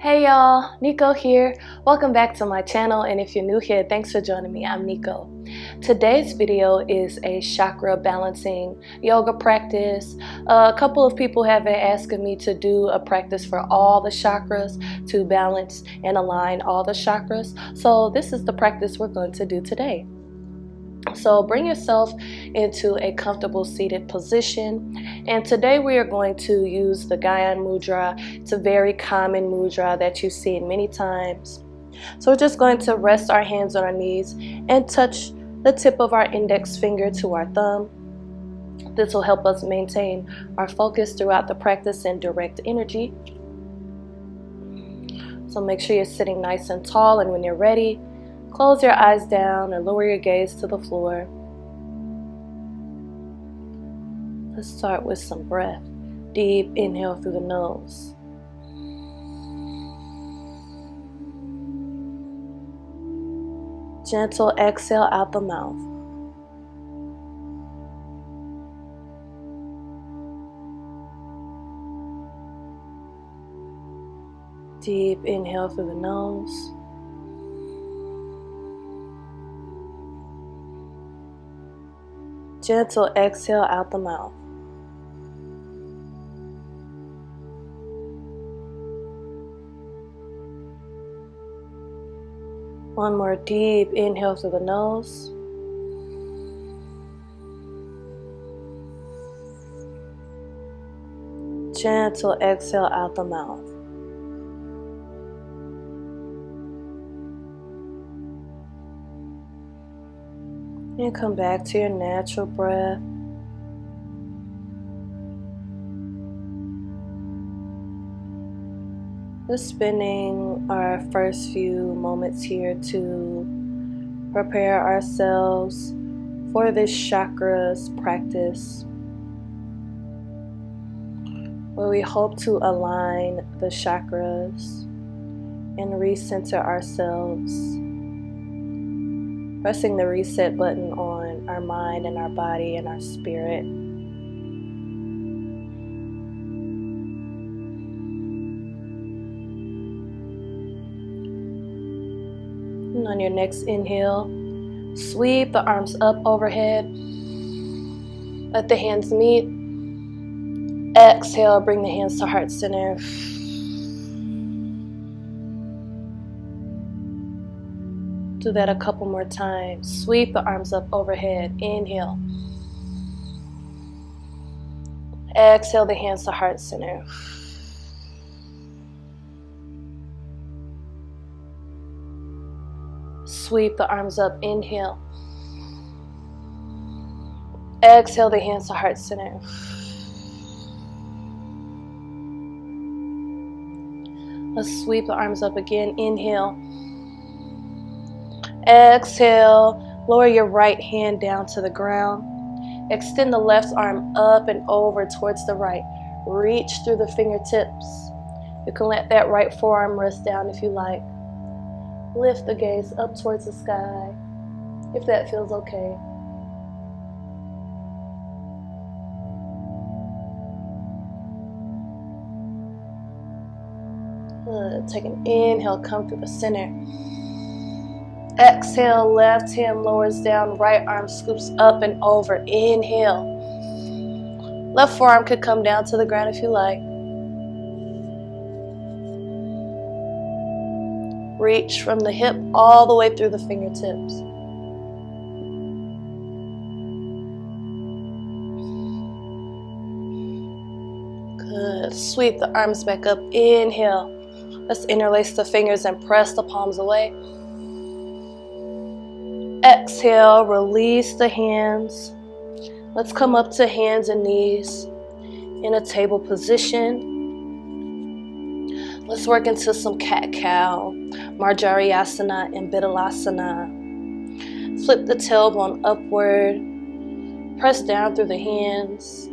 Hey y'all, Nico here. Welcome back to my channel, and if you're new here, thanks for joining me. I'm Nico. Today's video is a chakra balancing yoga practice. A couple of people have been asking me to do a practice for all the chakras, to balance and align all the chakras. So this is the practice we're going to do today. So bring yourself into a comfortable seated position, and today we are going to use the Gallagher mudra. It's a very common mudra that you've seen many times. So we're just going to rest our hands on our knees and touch the tip of our index finger to our thumb. This will help us maintain our focus throughout the practice and direct energy. So make sure you're sitting nice and tall, and when you're ready, close your eyes down and lower your gaze to the floor. Let's start with some breath. Deep inhale through the nose. Gentle exhale out the mouth. Deep inhale through the nose. Gentle exhale out the mouth. One more deep inhale through the nose. Gentle exhale out the mouth. And come back to your natural breath. Just spending our first few moments here to prepare ourselves for this chakras practice, where we hope to align the chakras and recenter ourselves. Pressing the reset button on our mind and our body and our spirit. And on your next inhale, sweep the arms up overhead. Let the hands meet. Exhale, bring the hands to heart center. Do that a couple more times. Sweep the arms up overhead. Inhale. Exhale the hands to heart center. Sweep the arms up. Inhale. Exhale the hands to heart center. Let's sweep the arms up again. Inhale. Exhale, lower your right hand down to the ground. Extend the left arm up and over towards the right. Reach through the fingertips. You can let that right forearm rest down if you like. Lift the gaze up towards the sky, if that feels okay. Good. Take an inhale, come through the center. Exhale, left hand lowers down, right arm scoops up and over. Inhale. Left forearm could come down to the ground if you like. Reach from the hip all the way through the fingertips. Good. Sweep the arms back up. Inhale. Let's interlace the fingers and press the palms away. Exhale, release the hands. Let's come up to hands and knees in a table position. Let's work into some cat-cow, marjariyasana and bidalasana. Flip the tailbone upward. Press down through the hands.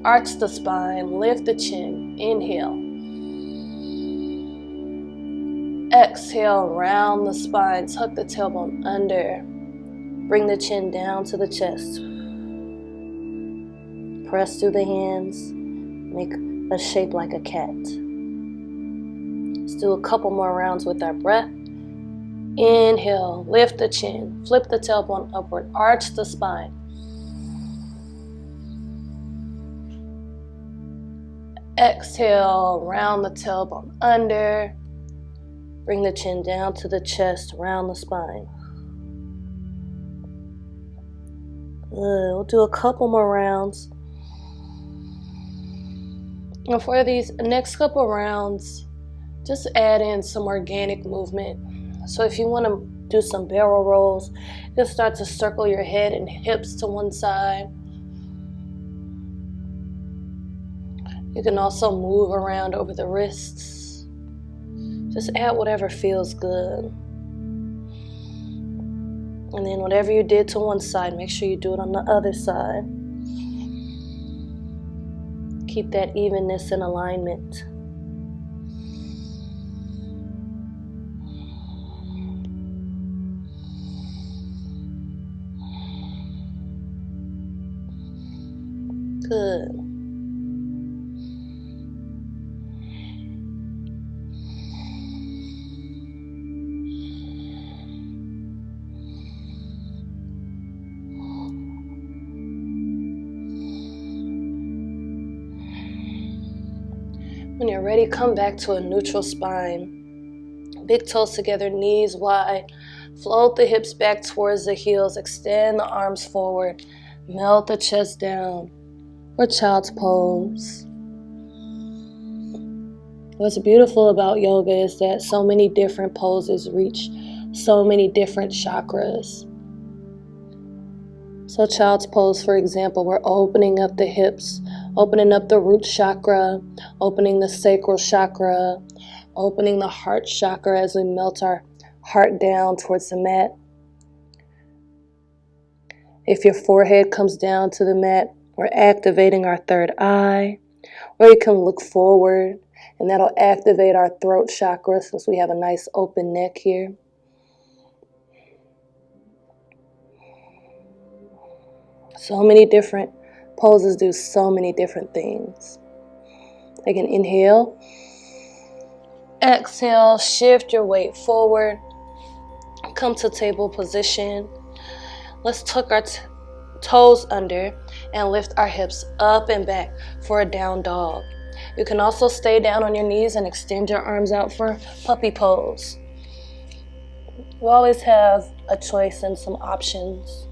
Arch the spine, lift the chin. Inhale. Exhale, round the spine, tuck the tailbone under. Bring the chin down to the chest. Press through the hands, make a shape like a cat. do a couple more rounds with our breath. Inhale, lift the chin, flip the tailbone upward, arch the spine. Exhale, round the tailbone under. Bring the chin down to the chest, round the spine. Good. We'll do a couple more rounds. And for these next couple rounds, just add in some organic movement. So if you want to do some barrel rolls, just start to circle your head and hips to one side. You can also move around over the wrists. Just add whatever feels good. And then whatever you did to one side, make sure you do it on the other side. Keep that evenness and alignment. Good. When you're ready, come back to a neutral spine. Big toes together, knees wide. Float the hips back towards the heels. Extend the arms forward. Melt the chest down for child's pose. What's beautiful about yoga is that so many different poses reach so many different chakras. So child's pose, for example, we're opening up the hips, opening up the root chakra, opening the sacral chakra, opening the heart chakra as we melt our heart down towards the mat. If your forehead comes down to the mat, we're activating our third eye. Or you can look forward, and that'll activate our throat chakra since we have a nice open neck here. So many different poses do so many different things. Again, inhale. Exhale, shift your weight forward. Come to table position. Let's tuck our toes under and lift our hips up and back for a down dog. You can also stay down on your knees and extend your arms out for puppy pose. You always have a choice and some options.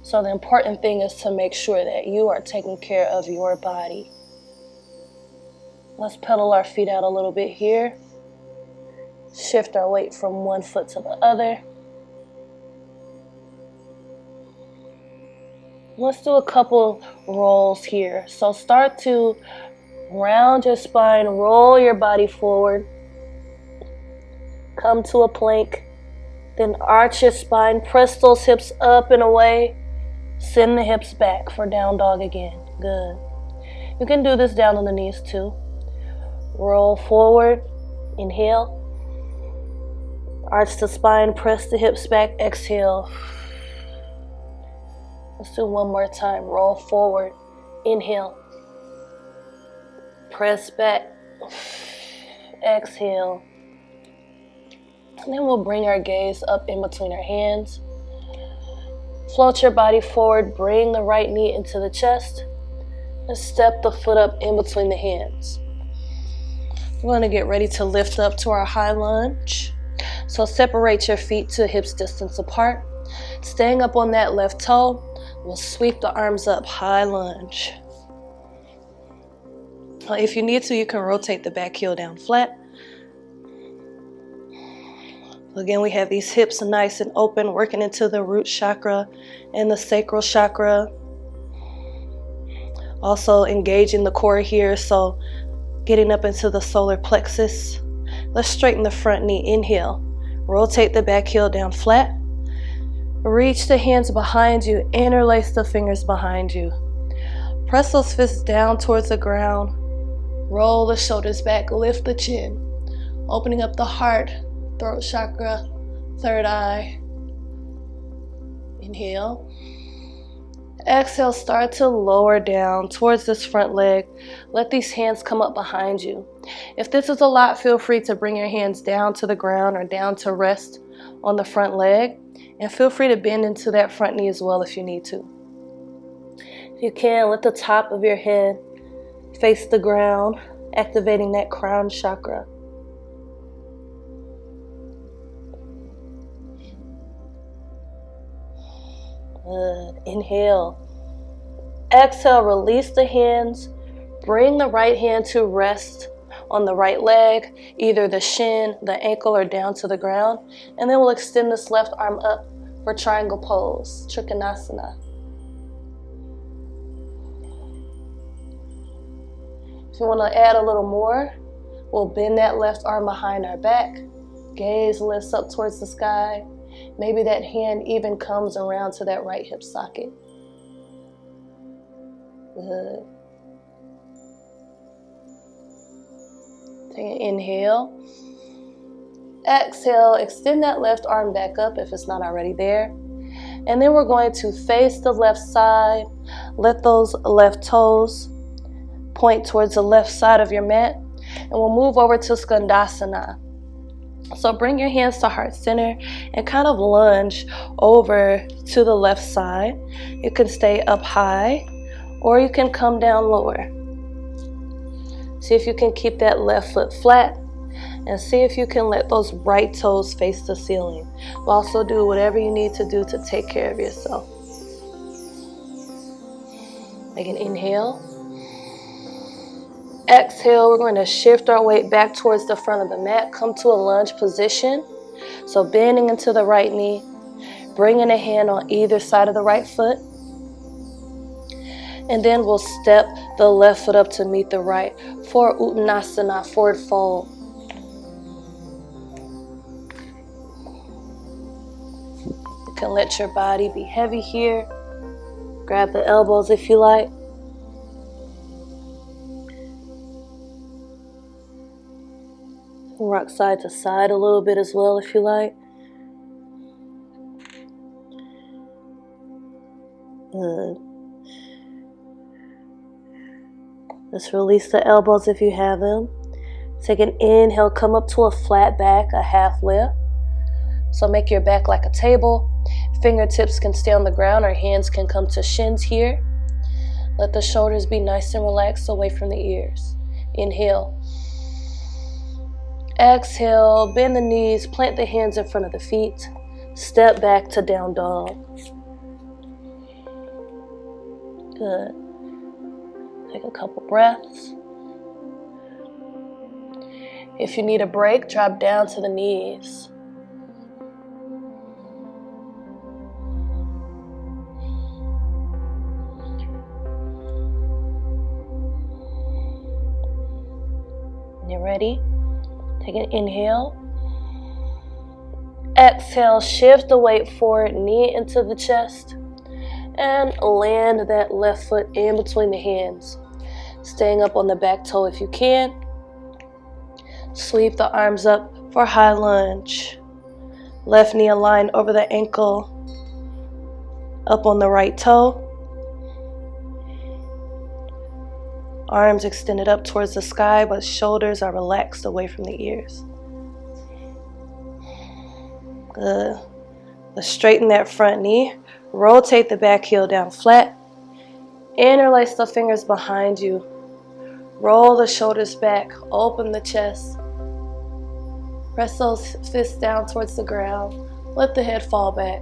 So the important thing is to make sure that you are taking care of your body. Let's pedal our feet out a little bit here. Shift our weight from one foot to the other. Let's do a couple rolls here. So start to round your spine, roll your body forward. Come to a plank. Then arch your spine, press those hips up and away. Send the hips back for down dog again. Good. You can do this down on the knees too. Roll forward. Inhale. Arch the spine, press the hips back. Exhale. Let's do one more time. Roll forward. Inhale. Press back. Exhale. And then we'll bring our gaze up in between our hands. Float your body forward. Bring the right knee into the chest. And step the foot up in between the hands. We're going to get ready to lift up to our high lunge. So separate your feet to hips distance apart. Staying up on that left toe, we'll sweep the arms up, high lunge. If you need to, you can rotate the back heel down flat. Again, we have these hips nice and open, working into the root chakra and the sacral chakra. Also engaging the core here, so getting up into the solar plexus. Let's straighten the front knee. Inhale. Rotate the back heel down flat. Reach the hands behind you. Interlace the fingers behind you. Press those fists down towards the ground. Roll the shoulders back. Lift the chin. Opening up the heart, throat chakra, third eye. Inhale. Exhale, start to lower down towards this front leg. Let these hands come up behind you. If this is a lot, feel free to bring your hands down to the ground or down to rest on the front leg. And feel free to bend into that front knee as well if you need to. If you can, let the top of your head face the ground, activating that crown chakra. Good. Inhale. Exhale, release the hands. Bring the right hand to rest on the right leg, either the shin, the ankle, or down to the ground. And then we'll extend this left arm up for triangle pose, Trikonasana. If you want to add a little more, we'll bend that left arm behind our back. Gaze lifts up towards the sky. Maybe that hand even comes around to that right hip socket. Good. Take an inhale. Exhale, extend that left arm back up if it's not already there. And then we're going to face the left side. Let those left toes point towards the left side of your mat. And we'll move over to Skandasana. So bring your hands to heart center and kind of lunge over to the left side. You can stay up high or you can come down lower. See if you can keep that left foot flat and see if you can let those right toes face the ceiling. We'll also do whatever you need to do to take care of yourself. Make an inhale. Exhale, we're going to shift our weight back towards the front of the mat. Come to a lunge position. So bending into the right knee, bringing a hand on either side of the right foot. And then we'll step the left foot up to meet the right for Uttanasana, forward fold. You can let your body be heavy here. Grab the elbows if you like. Rock side to side a little bit as well if you like. Good. Just release the elbows if you have them. Take an inhale, come up to a flat back, a half lift. So make your back like a table. Fingertips can stay on the ground or hands can come to shins here. Let the shoulders be nice and relaxed away from the ears. Inhale. Exhale, bend the knees, plant the hands in front of the feet. Step back to down dog. Good. Take a couple breaths. If you need a break, drop down to the knees. When you're ready, take an inhale. Exhale, shift the weight forward, knee into the chest. And land that left foot in between the hands. Staying up on the back toe if you can. Sweep the arms up for high lunge. Left knee aligned over the ankle. Up on the right toe. Arms extended up towards the sky, but shoulders are relaxed away from the ears. Good. Let's straighten that front knee. Rotate the back heel down flat. Interlace the fingers behind you. Roll the shoulders back. Open the chest. Press those fists down towards the ground. Let the head fall back.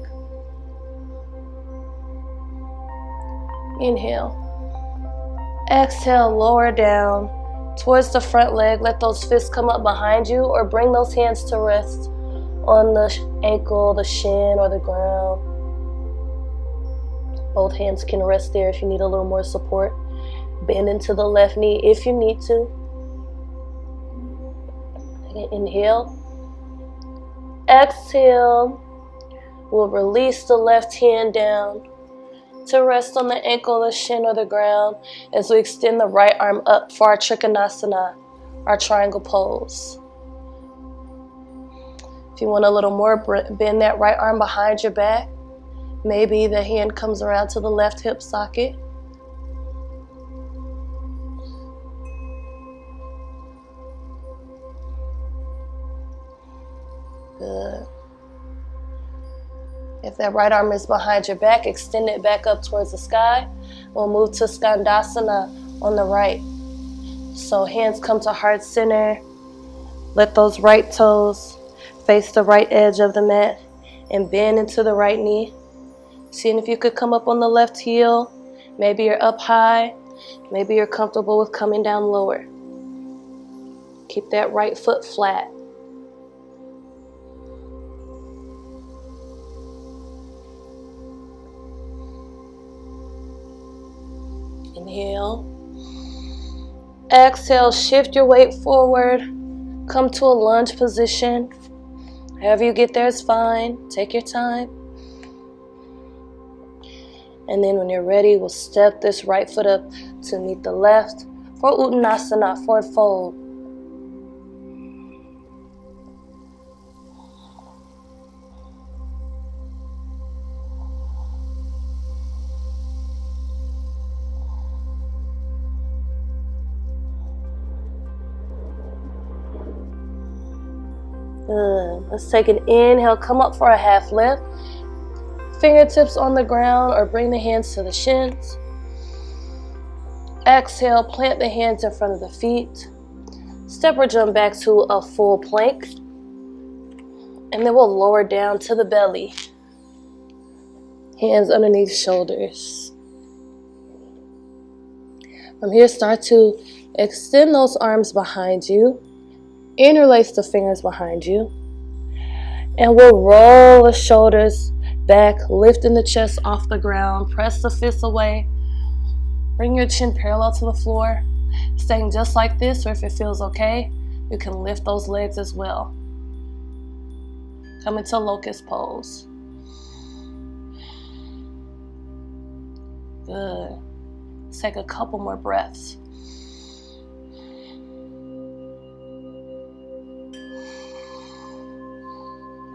Inhale. Exhale, lower down towards the front leg. Let those fists come up behind you or bring those hands to rest on the ankle, the shin, or the ground. Both hands can rest there if you need a little more support. Bend into the left knee if you need to. Again, inhale. Exhale. We'll release the left hand down to rest on the ankle, the shin, or the ground as we extend the right arm up for our Trikonasana, our triangle pose. If you want a little more, bend that right arm behind your back Maybe the hand comes around to the left hip socket. Good. If that right arm is behind your back, extend it back up towards the sky. We'll move to Skandasana on the right. So hands come to heart center. Let those right toes face the right edge of the mat and bend into the right knee. Seeing if you could come up on the left heel. Maybe you're up high. Maybe you're comfortable with coming down lower. Keep that right foot flat. Inhale. Exhale, shift your weight forward. Come to a lunge position. However you get there is fine. Take your time. And then when you're ready, we'll step this right foot up to meet the left for Uttanasana, forward fold. Good. Let's take an inhale, come up for a half lift. Fingertips on the ground or bring the hands to the shins. Exhale, plant the hands in front of the feet. Step or jump back to a full plank. And then we'll lower down to the belly. Hands underneath shoulders. From here, start to extend those arms behind you. Interlace the fingers behind you. And we'll roll the shoulders back, lifting the chest off the ground. Press the fists away. Bring your chin parallel to the floor. Staying just like this, or if it feels okay, you can lift those legs as well. Come into locust pose. Good. Let's take a couple more breaths.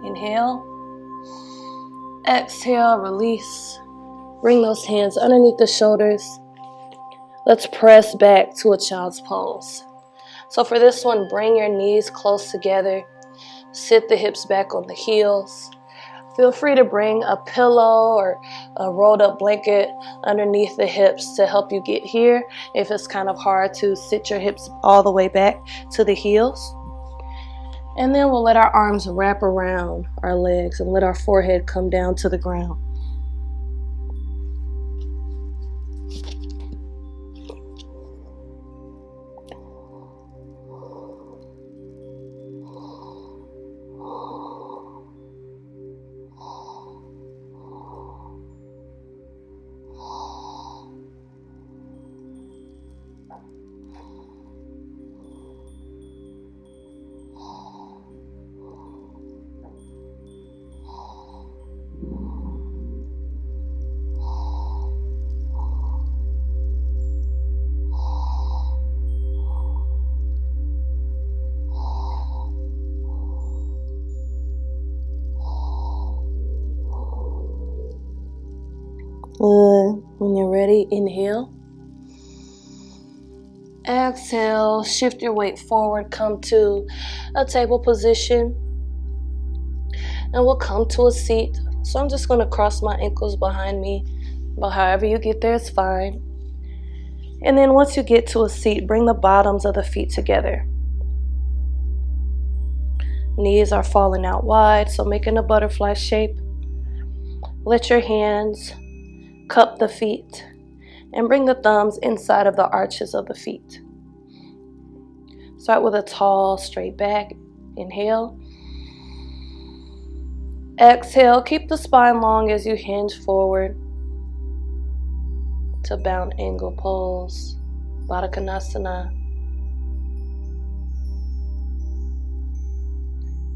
Inhale. Exhale, release. Bring those hands underneath the shoulders. Let's press back to a child's pose. So for this one, bring your knees close together. Sit the hips back on the heels. Feel free to bring a pillow or a rolled up blanket underneath the hips to help you get here if it's kind of hard to sit your hips all the way back to the heels. And then we'll let our arms wrap around our legs and let our forehead come down to the ground. When you're ready, inhale. Exhale, shift your weight forward, come to a table position. And we'll come to a seat. So I'm just going to cross my ankles behind me. But however you get there is fine. And then once you get to a seat, bring the bottoms of the feet together. Knees are falling out wide, so making a butterfly shape. Let your hands cup the feet and bring the thumbs inside of the arches of the feet. Start with a tall, straight back. Inhale. Exhale, keep the spine long as you hinge forward to bound angle pose, Baddha Konasana.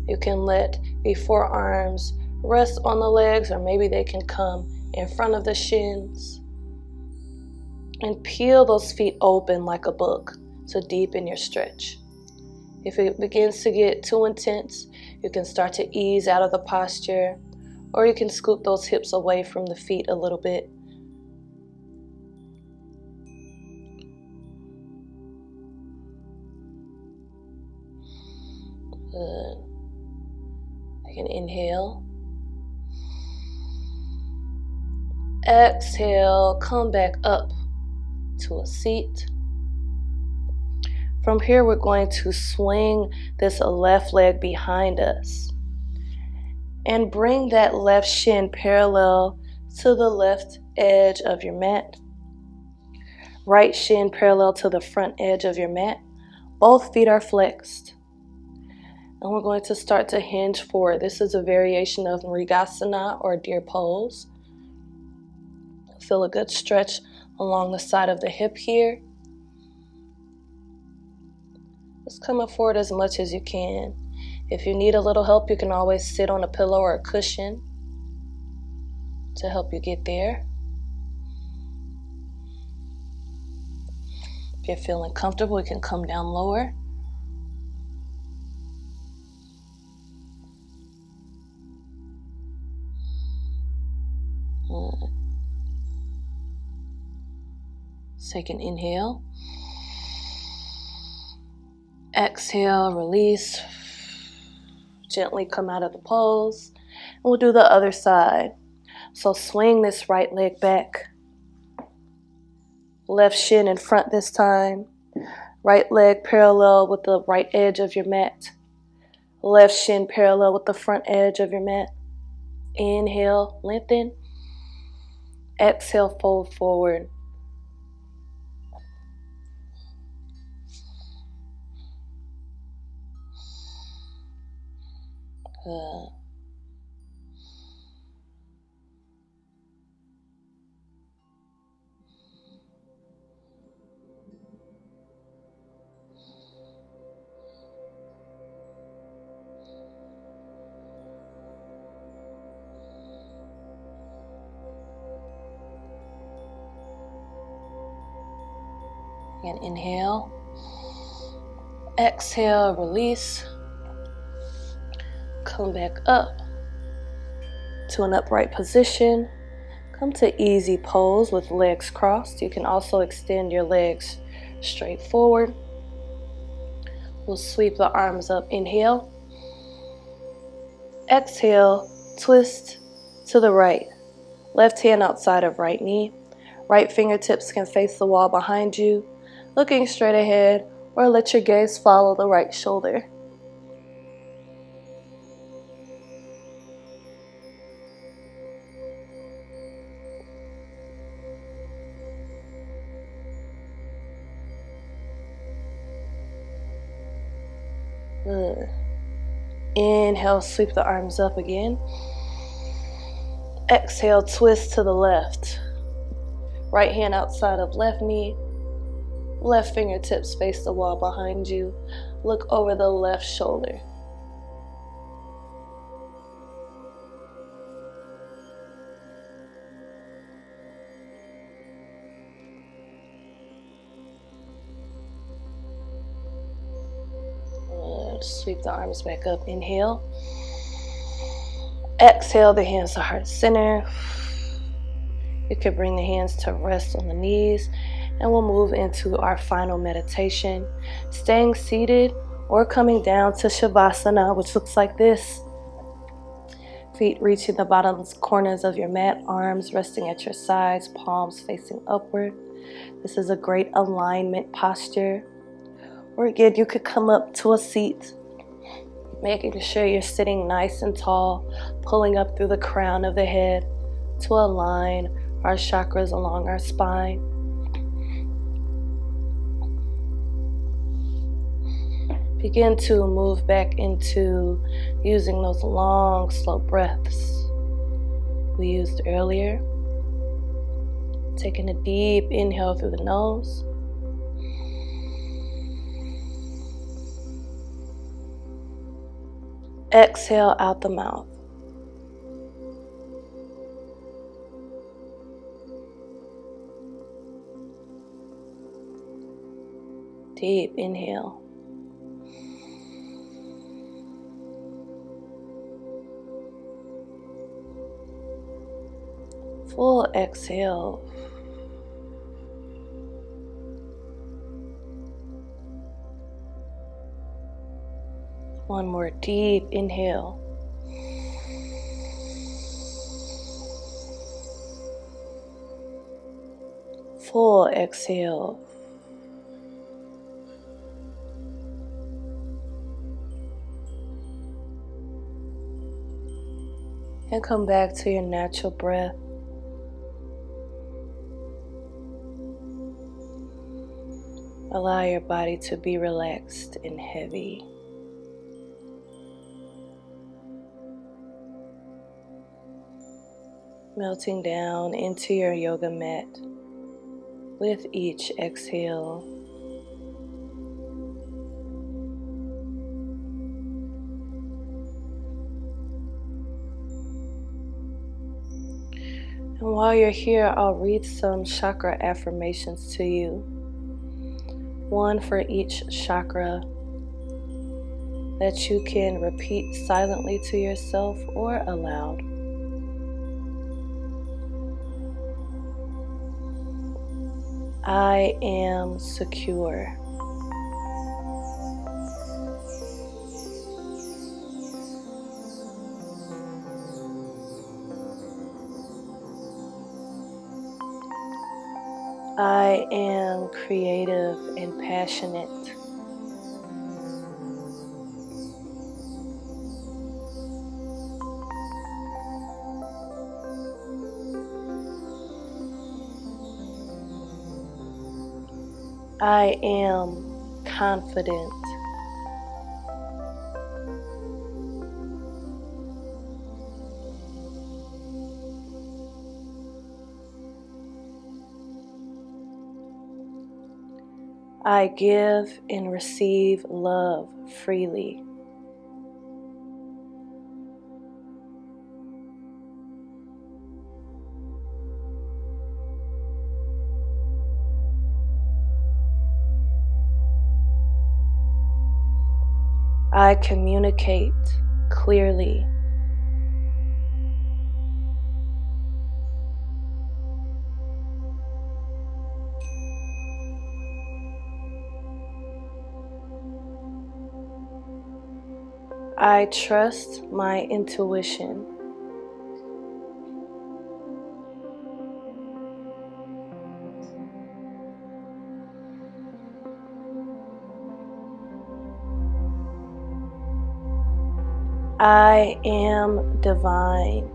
You can let the forearms rest on the legs, or maybe they can come in front of the shins. And peel those feet open like a book to deepen your stretch. If it begins to get too intense, you can start to ease out of the posture or you can scoot those hips away from the feet a little bit. Good. Take an inhale. Exhale, come back up to a seat. From here, we're going to swing this left leg behind us and bring that left shin parallel to the left edge of your mat. Right shin parallel to the front edge of your mat. Both feet are flexed. And we're going to start to hinge forward. This is a variation of Mrigasana or deer pose. Feel a good stretch along the side of the hip here. Just coming forward as much as you can. If you need a little help, you can always sit on a pillow or a cushion to help you get there. If you're feeling comfortable, you can come down lower. Take an inhale. Exhale, release. Gently come out of the pose. And we'll do the other side. So swing this right leg back. Left shin in front this time. Right leg parallel with the right edge of your mat. Left shin parallel with the front edge of your mat. Inhale, lengthen. Exhale, fold forward. Good. And inhale. Exhale, release. Come back up to an upright position. Come to easy pose with legs crossed. You can also extend your legs straight forward. We'll sweep the arms up. Inhale. Exhale, twist to the right. Left hand outside of right knee. Right fingertips can face the wall behind you, looking straight ahead, or let your gaze follow the right shoulder. Good. Inhale, sweep the arms up again. Exhale, twist to the left. Right hand outside of left knee. Left fingertips face the wall behind you. Look over the left shoulder. Sweep the arms back up. Inhale. Exhale, the hands to heart center. You can bring the hands to rest on the knees, and we'll move into our final meditation, staying seated or coming down to Shavasana, which looks like this. Feet reaching the bottom corners of your mat, arms resting at your sides, palms facing upward. This is a great alignment posture. Or again, you could come up to a seat, making sure you're sitting nice and tall, pulling up through the crown of the head to align our chakras along our spine. Begin to move back into using those long, slow breaths we used earlier. Taking a deep inhale through the nose. Exhale out the mouth. Deep inhale. Full exhale. One more deep inhale. Full exhale. And come back to your natural breath. Allow your body to be relaxed and heavy. Melting down into your yoga mat with each exhale. And while you're here, I'll read some chakra affirmations to you. One for each chakra that you can repeat silently to yourself or aloud. I am secure. I am creative and passionate. I am confident. I give and receive love freely. I communicate clearly. I trust my intuition. I am divine.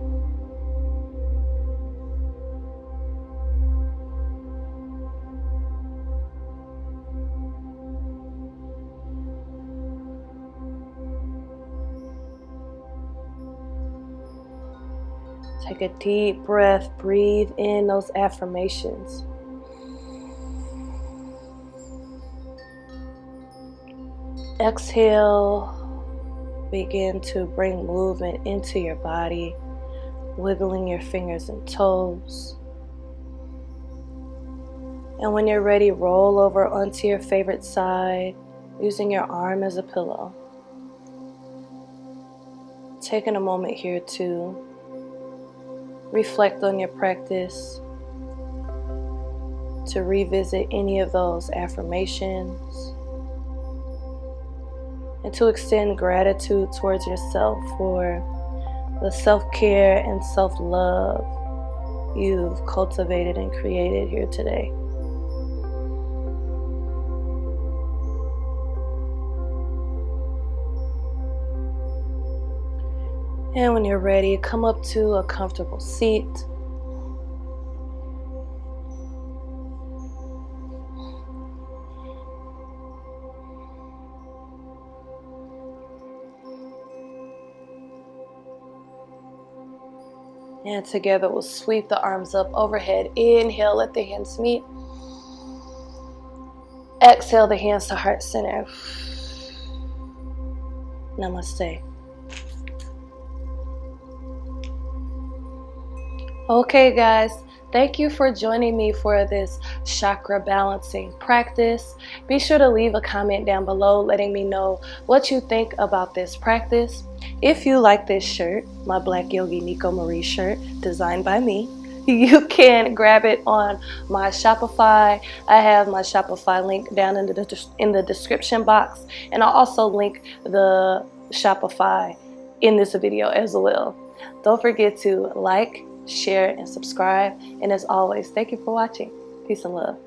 Take a deep breath, breathe in those affirmations. Exhale, begin to bring movement into your body, wiggling your fingers and toes. And when you're ready, roll over onto your favorite side, using your arm as a pillow. Taking a moment here to reflect on your practice, to revisit any of those affirmations, and to extend gratitude towards yourself for the self-care and self-love you've cultivated and created here today. And when you're ready, come up to a comfortable seat. And together we'll sweep the arms up overhead. Inhale, let the hands meet. Exhale, the hands to heart center. Namaste. Okay guys, thank you for joining me for this chakra balancing practice. Be sure to leave a comment down below letting me know what you think about this practice. If you like this shirt, my Black Yogi Nico Marie shirt designed by me, you can grab it on my Shopify. I have my Shopify link down in the description box, and I'll also link the Shopify in this video as well. Don't forget to like, share, and subscribe. And as always, thank you for watching. Peace and love.